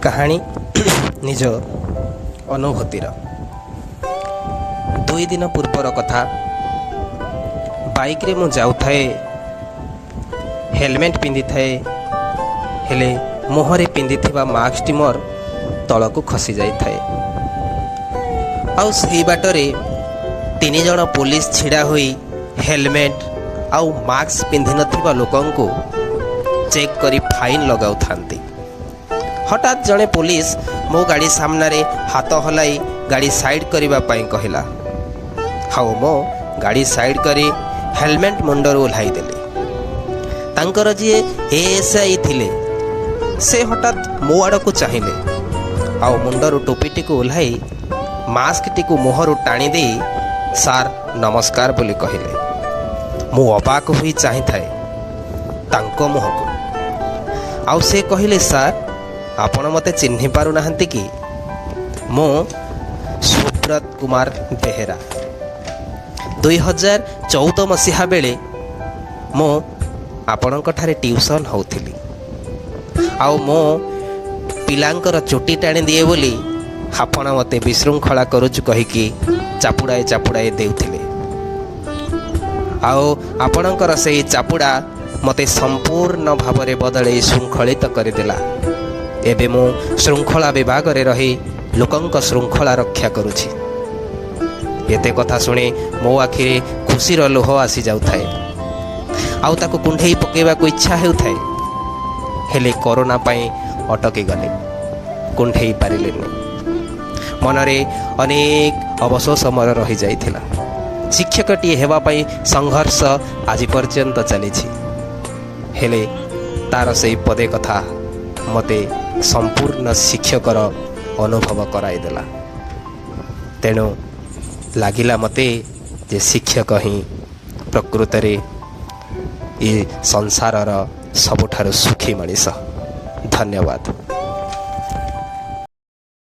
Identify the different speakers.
Speaker 1: कहानी निज अनुभूतिर 2 दिन पूर्वर कथा। बाइक रे मु जाऊ थाए, हेलमेट पिंधि थाए, हेले मुहरे पिंधि थिबा मास्क मोर तलकू खसी जाई थाए। आउ सही बाटरे 3 जण पुलिस छिड़ा हुई हेलमेट आउ मास्क पिंधि नथिबा लोकंको चेक करी फाइन लगाउ थांती। हठात जड़े पुलिस मो गाड़ी सामने हाथ हलाई गाड़ी साइड करने कहला। हाँ मो गाड़ी साइड करी हेलमेट मुंडर ओह्लाई देली। तांकर जी एएसआई थिले से हठात मो आड़ को चाहिए आउ मुंडर टोपीटी को ओह्लाई मास्क टी मुहर टाणी दे सार नमस्कार बोली कहले। मु अबाक हुई चाही थाए तांको मुह को। आउ से कहले सार आपण मते चिन्हि पारु नाहंती कि मो सुब्रत कुमार बेहेरा। 2014 मसीहा बेले मो आपणक ठारे ट्यूशन होउथिली। आउ मो पिलांकर चोटी टाणी दिए बोली आपण मते विशृंखला करूछु कहिकी चापुड़ाए चापुड़ाए देउथिले। आउ आपणकर सेही चापुड़ा मते संपूर्ण भावरे बदले शृंखलित करदेला। एबे मु श्रृंखला विभाग रे रही लोकंक श्रृंखला रक्षा करुछि। एते कथा शुणी मो आखिरे खुशीर लोह आसी जाउथाए। आउ ताको कुंढेई पकेबा को इच्छा हेउथाए, हेले कोरोना पई अटकी गले, कुंढेई पारिलेनी। मनरे अनेक अवशोष मोर रही जाइथिला। शिक्षकटी हेबा पई संघर्ष आज पर्यंत चलीछि, हेले तार सेई पदे कथा मते संपूर्ण शिक्षकर अनुभव कराइदेला। तेणु लागिला मते जे शिक्षक ही प्रकृत रे ये संसारर सबुठारु सुखी मनीष। धन्यवाद।